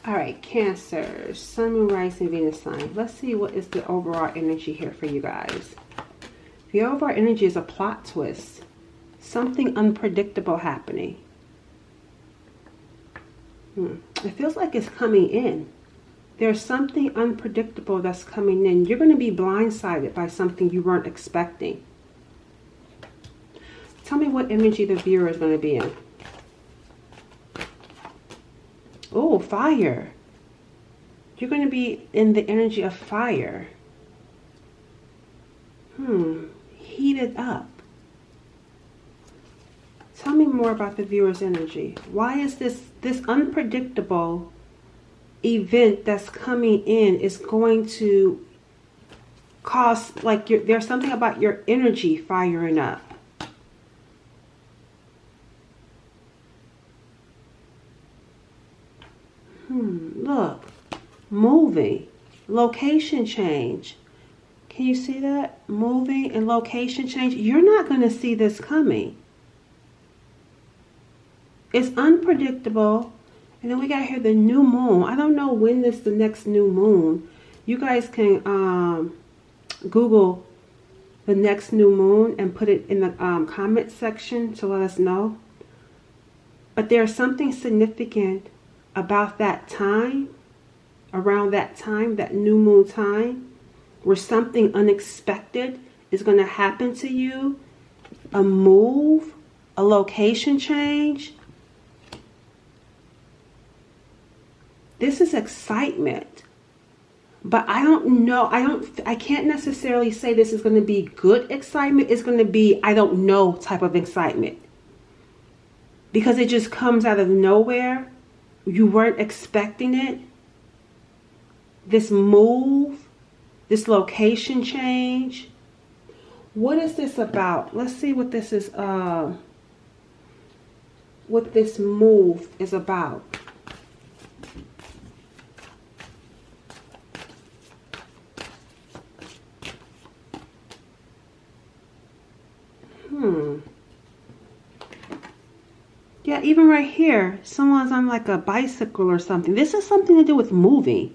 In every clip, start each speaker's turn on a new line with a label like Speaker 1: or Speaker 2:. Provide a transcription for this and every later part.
Speaker 1: All right, Cancer, Sun, Moon, Rising, Venus sign. Let's see what is the overall energy here for you guys. The overall energy is a plot twist. Something unpredictable happening. It feels like it's coming in. There's something unpredictable that's coming in. You're going to be blindsided by something you weren't expecting. Tell me what energy the viewer is going to be in. Oh, fire. You're going to be in the energy of fire. Heated up. Tell me more about the viewer's energy. Why is this unpredictable event that's coming in is going to cause, like, there's something about your energy firing up. Look, moving, location change. Can you see that? Moving and location change. You're not going to see this coming. It's unpredictable. And then we got here the new moon. I don't know when this the next new moon. You guys can Google the next new moon and put it in the comment section to let us know. But there's something significant about that time, around that time, that new moon time, where something unexpected is going to happen to you. A move, a location change. This is excitement. But I don't know, I can't necessarily say this is going to be good excitement. It's going to be, I don't know, type of excitement. Because it just comes out of nowhere. You weren't expecting it. This move, this location change. What is this about? Let's see what this is, what this move is about. Yeah, even right here, someone's on like a bicycle or something. This is something to do with moving,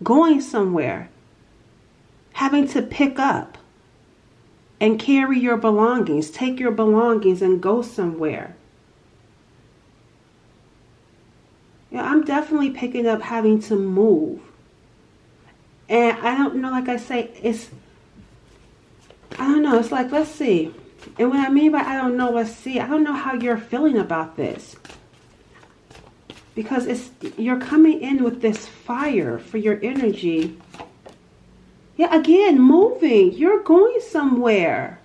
Speaker 1: going somewhere, having to pick up and carry your belongings, take your belongings and go somewhere. Yeah, I'm definitely picking up having to move. And I don't know, like I say, I don't know, it's like, let's see. And what I mean by I don't know, let's see, I don't know how you're feeling about this. Because you're coming in with this fire for your energy. Yeah, again, moving. You're going somewhere.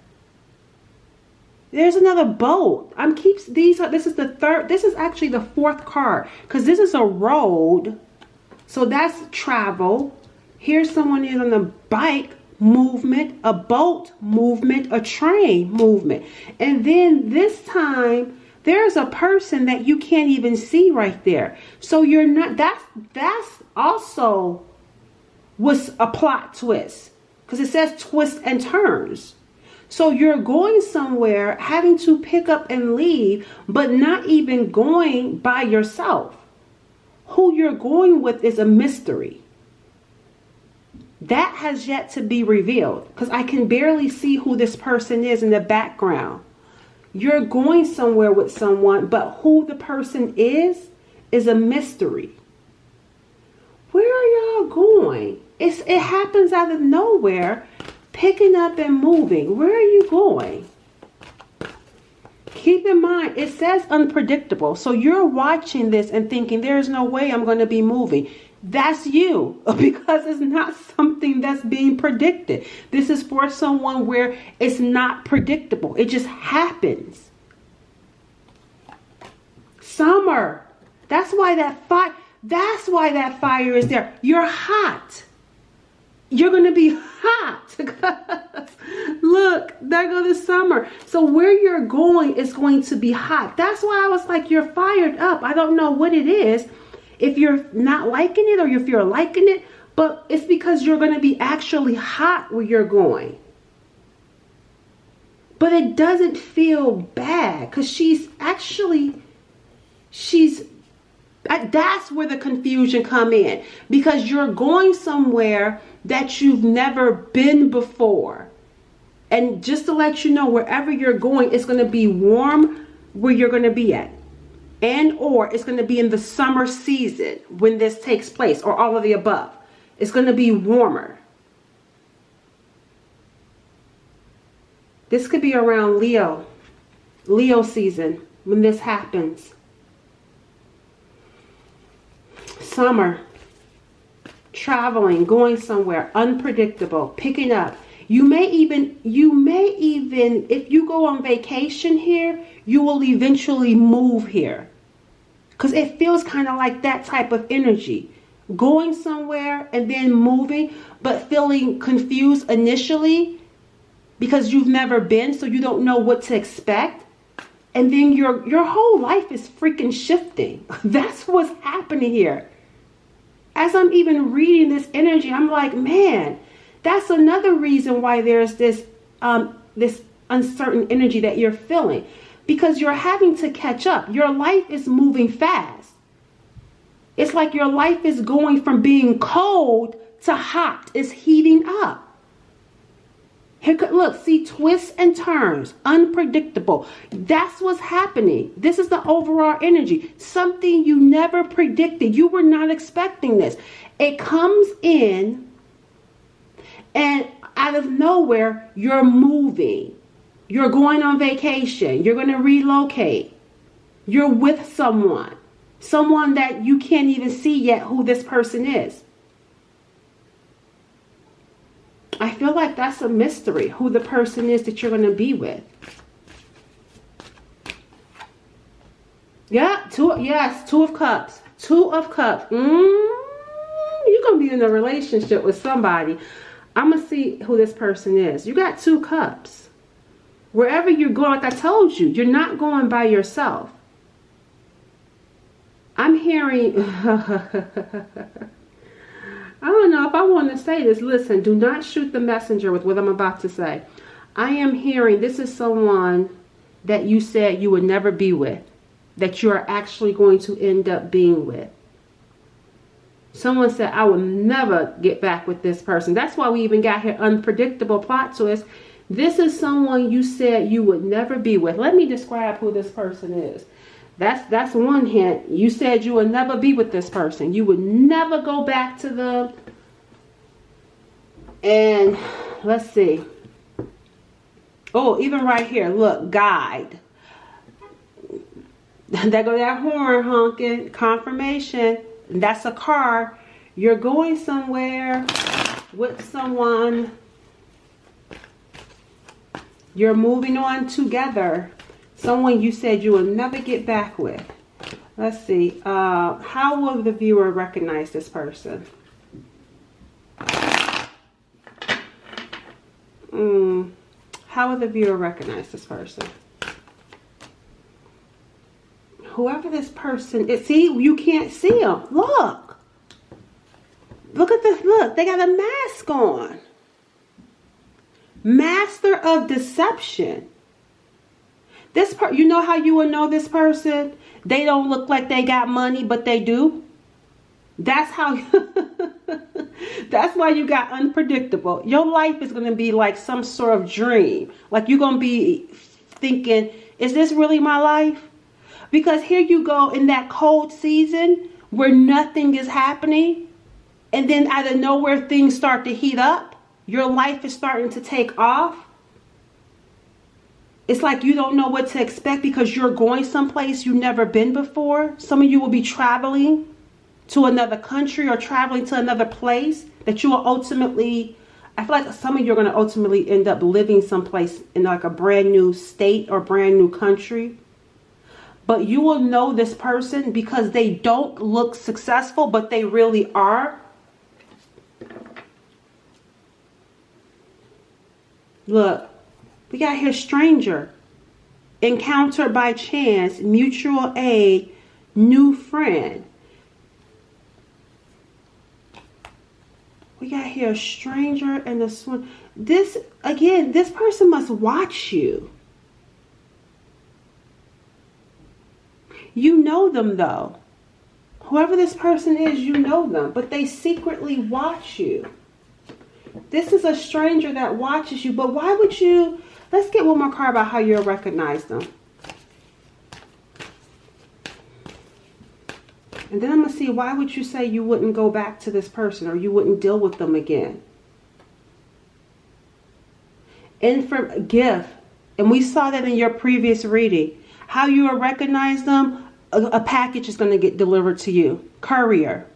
Speaker 1: There's another boat. This is actually the fourth card. Because this is a road. So that's travel. Here's someone is on a bike. Movement, a boat movement, a train movement. And then this time there's a person that you can't even see right there. So you're not, that's also was a plot twist, because it says twists and turns. So you're going somewhere, having to pick up and leave, but not even going by yourself. Who you're going with is a mystery. That has yet to be revealed, because I can barely see who this person is in the background. You're going somewhere with someone, but who the person is a mystery. Where are y'all going? It happens out of nowhere, picking up and moving. Where are you going? Keep in mind, it says unpredictable. So you're watching this and thinking, there's no way I'm going to be moving. That's you, because it's not something that's being predicted. This is for someone where it's not predictable. It just happens. Summer. That's why that fire is there. You're hot. You're going to be hot. Look, there goes the summer. So where you're going is going to be hot. That's why I was like, you're fired up. I don't know what it is. If you're not liking it or if you're liking it, but it's because you're going to be actually hot where you're going. But it doesn't feel bad, because she's That's where the confusion come in, because you're going somewhere that you've never been before. And just to let you know, wherever you're going, it's going to be warm where you're going to be at. And or it's going to be in the summer season when this takes place, or all of the above. It's going to be warmer. This could be around Leo season when this happens. Summer, traveling, going somewhere, unpredictable, picking up. You may even, if you go on vacation here, you will eventually move here. Because it feels kind of like that type of energy. Going somewhere and then moving, but feeling confused initially because you've never been, so you don't know what to expect. And then your whole life is freaking shifting. That's what's happening here. As I'm even reading this energy, I'm like, man, that's another reason why there's this uncertain energy that you're feeling. Because you're having to catch up. Your life is moving fast. It's like your life is going from being cold to hot. It's heating up. Here, look, see, twists and turns, unpredictable. That's what's happening. This is the overall energy. Something you never predicted. You were not expecting this. It comes in, and out of nowhere, you're moving. You're going on vacation. You're going to relocate. You're with someone. Someone that you can't even see yet who this person is. I feel like that's a mystery, who the person is that you're going to be with. Yeah, two of cups. Two of cups. You're going to be in a relationship with somebody. I'm going to see who this person is. You got 2 cups. Wherever you're going, like I told you, you're not going by yourself. I'm hearing... I don't know if I want to say this. Listen, do not shoot the messenger with what I'm about to say. I am hearing this is someone that you said you would never be with, that you are actually going to end up being with. Someone said, I will never get back with this person. That's why we even got here unpredictable plot twist. This is someone you said you would never be with. Let me describe who this person is. That's one hint. You said you would never be with this person. You would never go back to them. And let's see. Oh, even right here. Look, guide. There go that horn honking. Confirmation. That's a car. You're going somewhere with someone. You're moving on together. Someone you said you will never get back with. Let's see. How will the viewer recognize this person? How will the viewer recognize this person? Whoever this person is. See, you can't see them. Look. Look at this. Look, they got a mask on. Master of deception. You know how you will know this person? They don't look like they got money, but they do. That's how. That's why you got unpredictable. Your life is going to be like some sort of dream. Like you're going to be thinking, is this really my life? Because here you go in that cold season where nothing is happening. And then out of nowhere, things start to heat up. Your life is starting to take off. It's like you don't know what to expect because you're going someplace you've never been before. Some of you will be traveling to another country or traveling to another place that you will ultimately, I feel like some of you are going to ultimately end up living someplace in like a brand new state or brand new country. But you will know this person because they don't look successful, but they really are. Look. We got here stranger, encounter by chance, mutual aid, new friend. We got here a stranger and a swim. This, again, this person must watch you. You know them though. Whoever this person is, you know them, but they secretly watch you. This is a stranger that watches you, but why would you... Let's get one more card about how you'll recognize them. And then I'm going to see, why would you say you wouldn't go back to this person or you wouldn't deal with them again? Gift. And we saw that in your previous reading. How you will recognize them, a package is going to get delivered to you. Courier.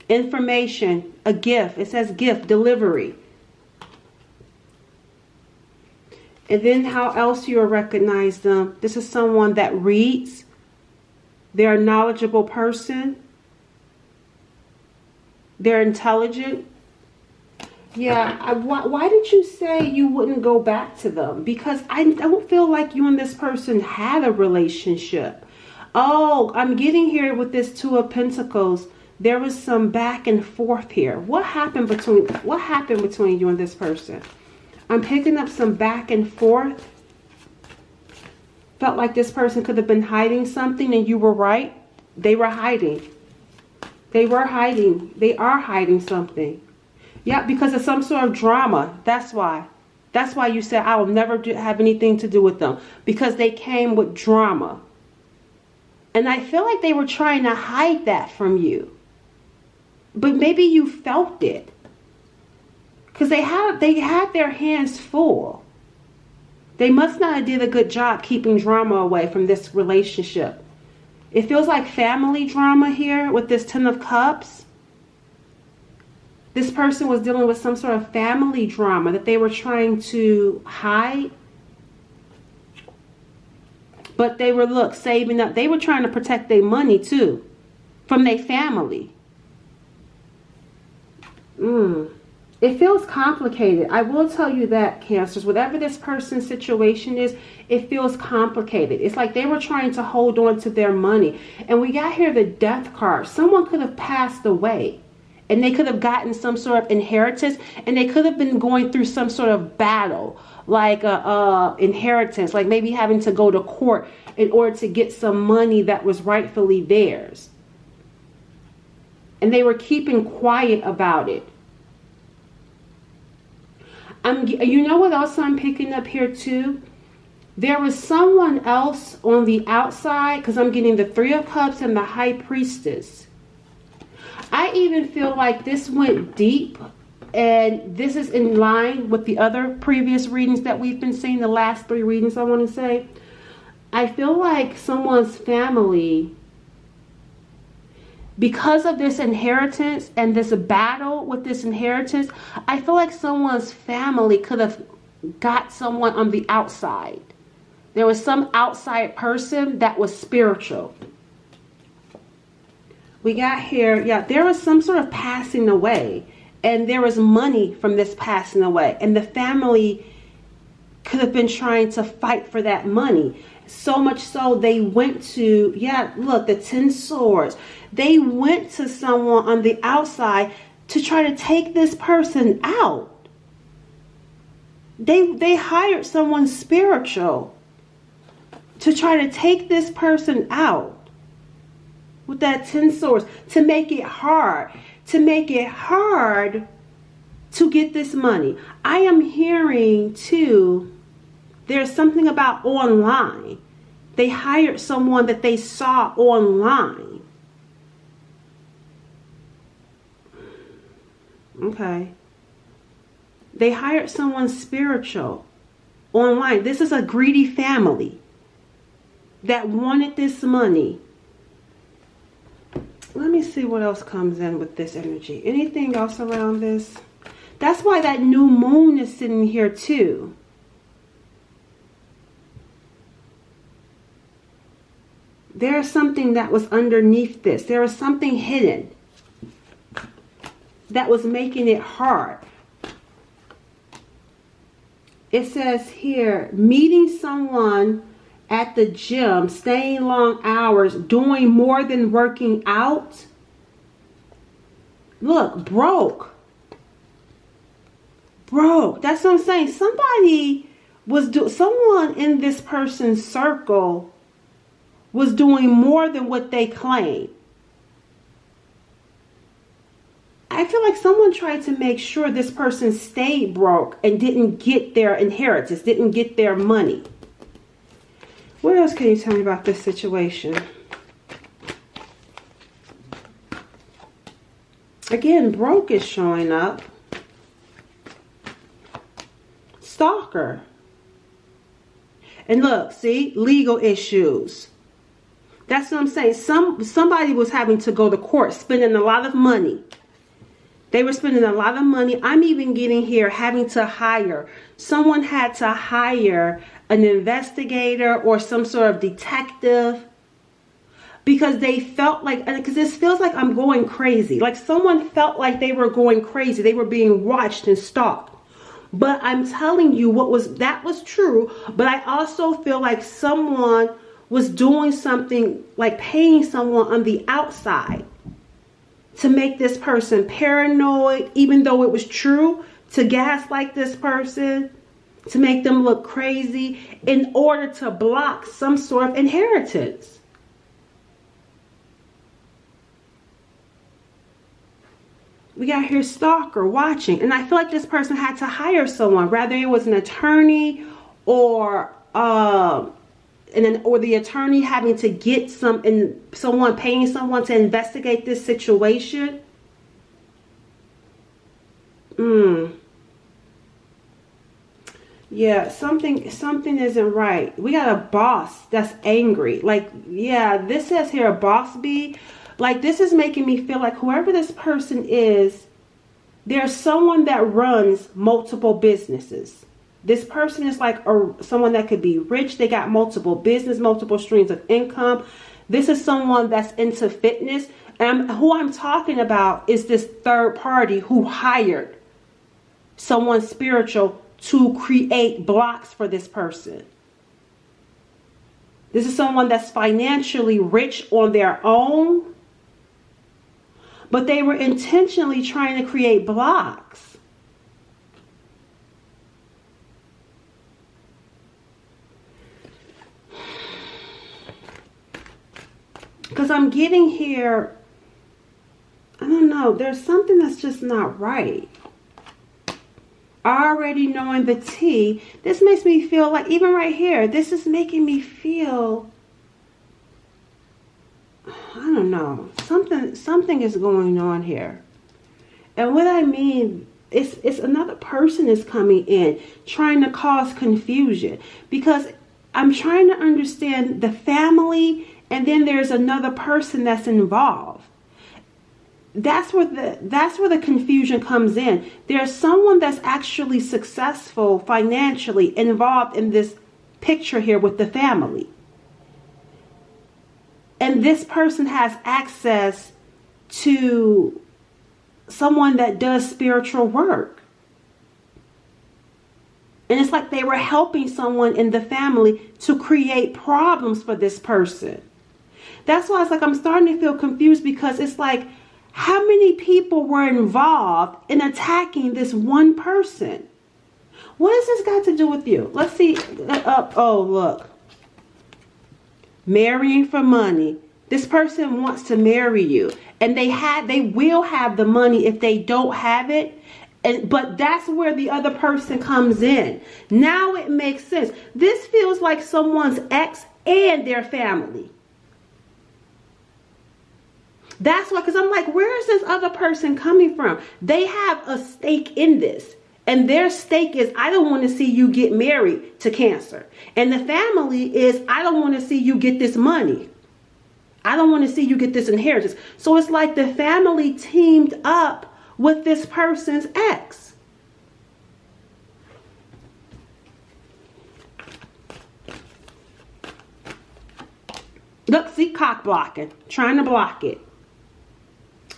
Speaker 1: Information, a gift. It says gift, delivery. And then how else you will recognize them. This is someone that reads. They're a knowledgeable person. They're intelligent. Yeah, why did you say you wouldn't go back to them? Because I don't feel like you and this person had a relationship. Oh, I'm getting here with this Two of Pentacles. There was some back and forth here. What happened between you and this person? I'm picking up some back and forth. Felt like this person could have been hiding something and you were right. They were hiding. They were hiding. They are hiding something. Yeah, because of some sort of drama. That's why. That's why you said, I will never have anything to do with them. Because they came with drama. And I feel like they were trying to hide that from you. But maybe you felt it. Because they had their hands full. They must not have did a good job keeping drama away from this relationship. It feels like family drama here with this Ten of Cups. This person was dealing with some sort of family drama that they were trying to hide. But they were, saving up. They were trying to protect their money too from their family. It feels complicated. I will tell you that, Cancers. Whatever this person's situation is, it feels complicated. It's like they were trying to hold on to their money. And we got here the Death card. Someone could have passed away. And they could have gotten some sort of inheritance. And they could have been going through some sort of battle. Like inheritance. Like maybe having to go to court in order to get some money that was rightfully theirs. And they were keeping quiet about it. You know what else I'm picking up here too? There was someone else on the outside, because I'm getting the Three of Cups and the High Priestess. I even feel like this went deep, and this is in line with the other previous readings that we've been seeing, the last 3 readings I want to say. I feel like someone's family, because of this inheritance and this battle with this inheritance, I feel like someone's family could have got someone on the outside. There was some outside person that was spiritual. We got here, yeah, there was some sort of passing away. And there was money from this passing away. And the family could have been trying to fight for that money. So much so they went to, yeah, look, the 10 swords. They went to someone on the outside to try to take this person out. They hired someone spiritual to try to take this person out with that 10 swords, to make it hard, to get this money. I am hearing too, there's something about online. They hired someone that they saw online. Okay. They hired someone spiritual online. This is a greedy family that wanted this money. Let me see what else comes in with this energy. Anything else around this? That's why that new moon is sitting here too. There's something that was underneath this. There was something hidden that was making it hard. It says here, meeting someone at the gym, staying long hours, doing more than working out. Look, broke. That's what I'm saying. Someone in this person's circle was doing more than what they claim. I feel like someone tried to make sure this person stayed broke and didn't get their inheritance, didn't get their money. What else can you tell me about this situation? Again, broke is showing up. Stalker. And look, see, legal issues. That's what I'm saying. Somebody was having to go to court, spending a lot of money. They were spending a lot of money. I'm even getting here having to hire. Someone had to hire an investigator or some sort of detective because they felt like, because this feels like I'm going crazy. Like someone felt like they were going crazy. They were being watched and stalked. But I'm telling you that was true. But I also feel like someone was doing something, like paying someone on the outside to make this person paranoid, even though it was true, to gaslight this person, to make them look crazy in order to block some sort of inheritance. We got here stalker watching, and I feel like this person had to hire someone, whether it was an attorney or the attorney having to get someone paying someone to investigate this situation. Yeah, something isn't right. We got a boss that's angry. Like, yeah, this says here a boss bee. Like, this is making me feel like whoever this person is, there's someone that runs multiple businesses. This person is like someone that could be rich. They got multiple business, multiple streams of income. This is someone that's into fitness. And who I'm talking about is this third party who hired someone spiritual to create blocks for this person. This is someone that's financially rich on their own, but they were intentionally trying to create blocks. Because I'm getting here, I don't know, there's something that's just not right. Already knowing the tea, this makes me feel like, even right here, this is making me feel, I don't know, something is going on here. And what I mean, it's another person is coming in trying to cause confusion, because I'm trying to understand the family, and then there's another person that's involved. That's where the confusion comes in. There's someone that's actually successful financially involved in this picture here with the family. And this person has access to someone that does spiritual work. And it's like they were helping someone in the family to create problems for this person. That's why it's like I'm starting to feel confused, because it's like, how many people were involved in attacking this one person? What has this got to do with you? Let's see. Oh, look. Marrying for money. This person wants to marry you, and they will have the money if they don't have it. But that's where the other person comes in. Now it makes sense. This feels like someone's ex and their family. That's why, because I'm like, where is this other person coming from? They have a stake in this. And their stake is, I don't want to see you get married to cancer. And the family is, I don't want to see you get this money. I don't want to see you get this inheritance. So it's like the family teamed up with this person's ex. Look, see, cock blocking, trying to block it.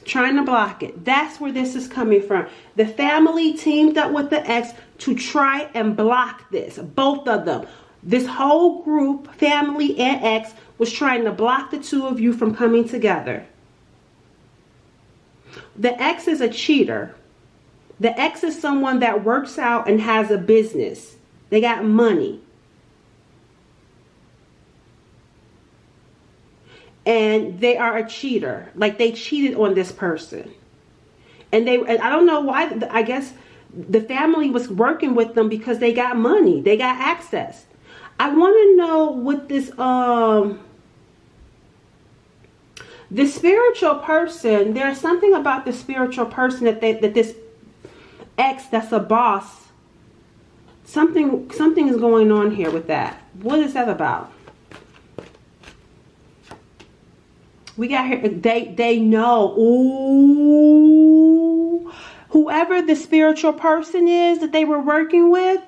Speaker 1: Trying to block it. That's where this is coming from. The family teamed up with the ex to try and block this. Both of them. This whole group, family and ex, was trying to block the two of you from coming together. The ex is a cheater. The ex is someone that works out and has a business. They got money. and they are a cheater. Like they cheated on this person. And I don't know why, I guess the family was working with them because they got money. They got access. I want to know what the spiritual person, there's something about the spiritual person that this ex that's a boss, something is going on here with that. What is that about? We got here, they know. Ooh, whoever the spiritual person is that they were working with,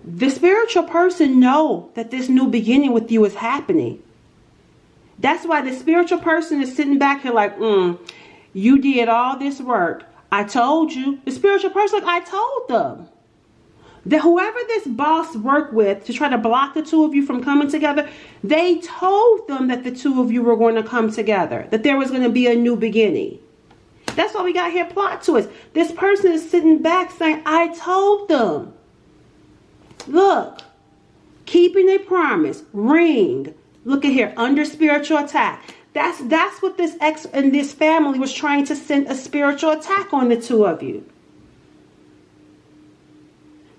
Speaker 1: the spiritual person know that this new beginning with you is happening. That's why the spiritual person is sitting back here like, you did all this work. I told you. The spiritual person, like, I told them. That whoever this boss worked with to try to block the two of you from coming together, they told them that the two of you were going to come together. That there was going to be a new beginning. That's why we got here plot twist. This person is sitting back saying, I told them. Look, keeping a promise, ring. Look at here, under spiritual attack. That's what this ex and this family was trying to send a spiritual attack on the two of you.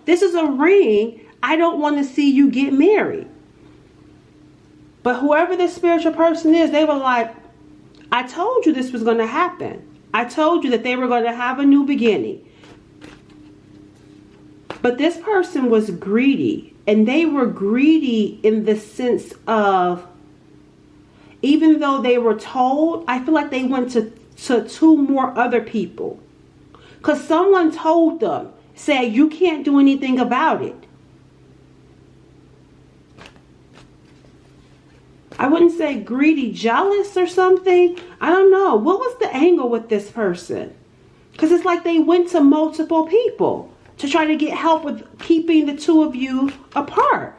Speaker 1: This is a ring. I don't want to see you get married. But whoever this spiritual person is, they were like, I told you this was going to happen. I told you that they were going to have a new beginning. But this person was greedy. And they were greedy in the sense of, even though they were told, I feel like they went to two more other people. Because someone told them, say, you can't do anything about it. I wouldn't say greedy, jealous or something. I don't know. What was the angle with this person? Because it's like they went to multiple people to try to get help with keeping the two of you apart.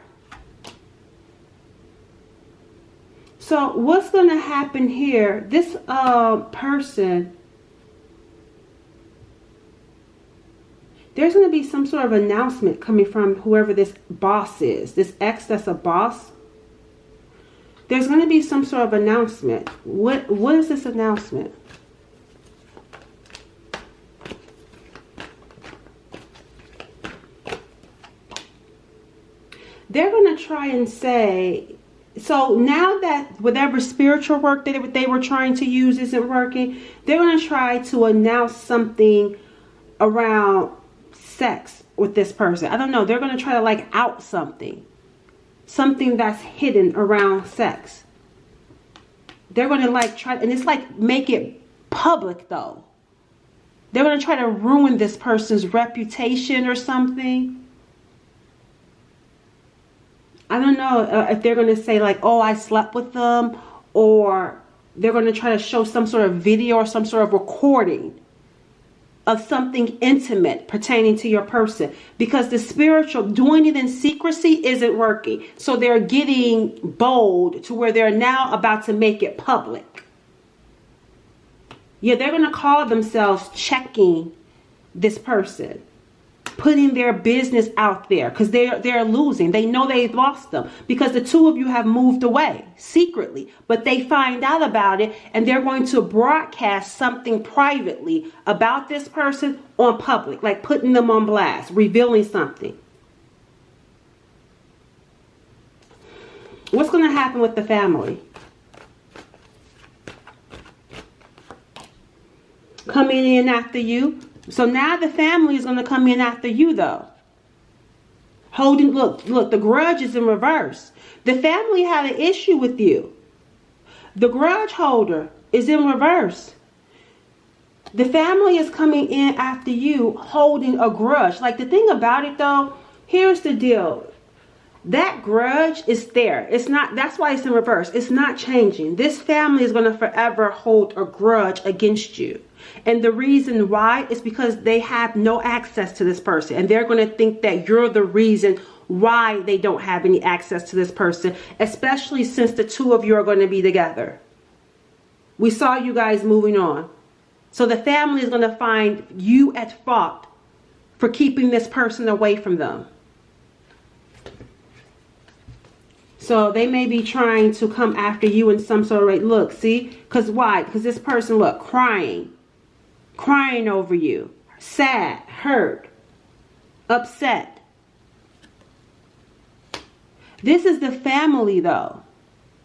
Speaker 1: So what's going to happen here? This person, there's going to be some sort of announcement coming from whoever this boss is. This ex that's a boss. There's going to be some sort of announcement. What is this announcement? They're going to try and say, so now that whatever spiritual work that they were trying to use isn't working, they're going to try to announce something around sex with this person. I don't know. They're going to try to like out something that's hidden around sex. They're going to like try, and it's like make it public though. They're going to try to ruin this person's reputation or something. I don't know if they're going to say like, oh, I slept with them, or they're going to try to show some sort of video or some sort of recording of something intimate pertaining to your person, because the spiritual doing it in secrecy isn't working. So they're getting bold to where they're now about to make it public. Yeah, they're going to call themselves checking this person, putting their business out there, because they're losing. They know they've lost them because the two of you have moved away secretly, but they find out about it and they're going to broadcast something privately about this person on public, like putting them on blast, revealing something. What's going to happen with the family? Coming in after you. So now the family is going to come in after you though. Holding, look, the grudge is in reverse. The family had an issue with you. The grudge holder is in reverse. The family is coming in after you holding a grudge. Like the thing about it though, here's the deal. That grudge is there. It's not, that's why it's in reverse. It's not changing. This family is going to forever hold a grudge against you. And the reason why is because they have no access to this person. And they're going to think that you're the reason why they don't have any access to this person. Especially since the two of you are going to be together. We saw you guys moving on. So the family is going to find you at fault for keeping this person away from them. So they may be trying to come after you in some sort of way. Look, see? Because why? Because this person, look, crying over you. Sad, hurt, upset. This is the family, though.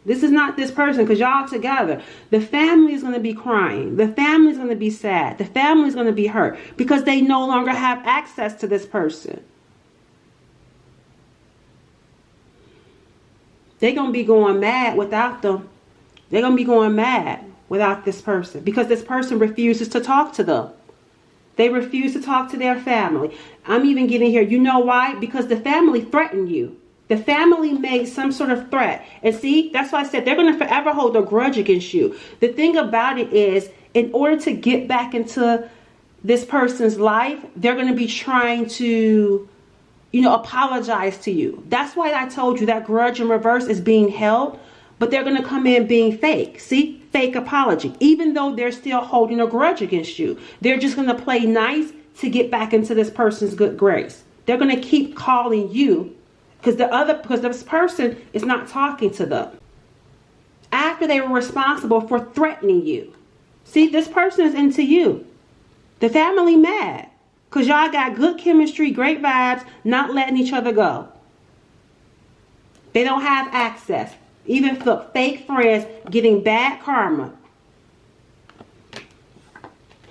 Speaker 1: This is not this person, because y'all together. The family is going to be crying. The family is going to be sad. The family is going to be hurt because they no longer have access to this person. They're going to be going mad without them. They're going to be going mad without this person because this person refuses to talk to them. They refuse to talk to their family. I'm even getting here. You know why? Because the family threatened you. The family made some sort of threat. And see, that's why I said they're going to forever hold a grudge against you. The thing about it is, in order to get back into this person's life, they're going to be trying to, apologize to you. That's why I told you that grudge in reverse is being held, but they're going to come in being fake. See, fake apology. Even though they're still holding a grudge against you, they're just going to play nice to get back into this person's good grace. They're going to keep calling you because this person is not talking to them after they were responsible for threatening you. See, this person is into you. The family mad because y'all got good chemistry, great vibes, not letting each other go. They don't have access. Even look, fake friends getting bad karma.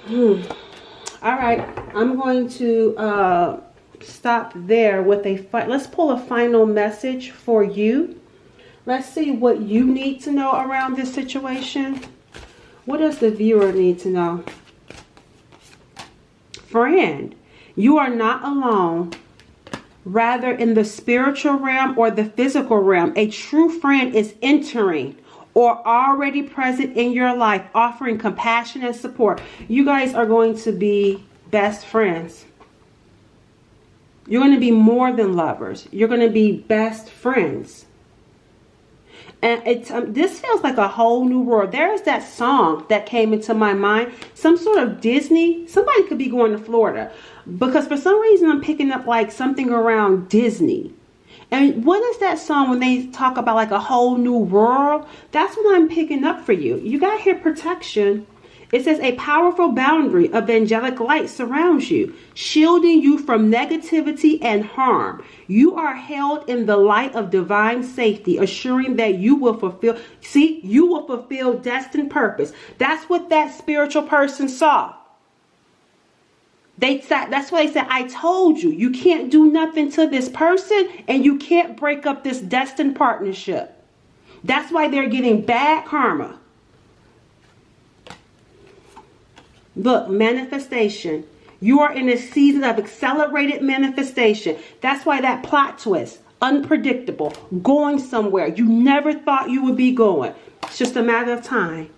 Speaker 1: All right, I'm going to stop there with let's pull a final message for you. Let's see what you need to know around this situation. What does the viewer need to know? Friend, you are not alone. Rather, in the spiritual realm or the physical realm, a true friend is entering or already present in your life, offering compassion and support. You guys are going to be best friends. You're going to be more than lovers. You're going to be best friends. And this feels like a whole new world. There's that song that came into my mind. Some sort of Disney. Somebody could be going to Florida. Because for some reason I'm picking up like something around Disney. And what is that song when they talk about like a whole new world? That's what I'm picking up for you. You got here protection. It says a powerful boundary of angelic light surrounds you, shielding you from negativity and harm. You are held in the light of divine safety, assuring that you will fulfill destined purpose. That's what that spiritual person saw. That's why they said, I told you, you can't do nothing to this person and you can't break up this destined partnership. That's why they're getting bad karma. Look, manifestation. You are in a season of accelerated manifestation. That's why that plot twist, unpredictable, going somewhere you never thought you would be going. It's just a matter of time.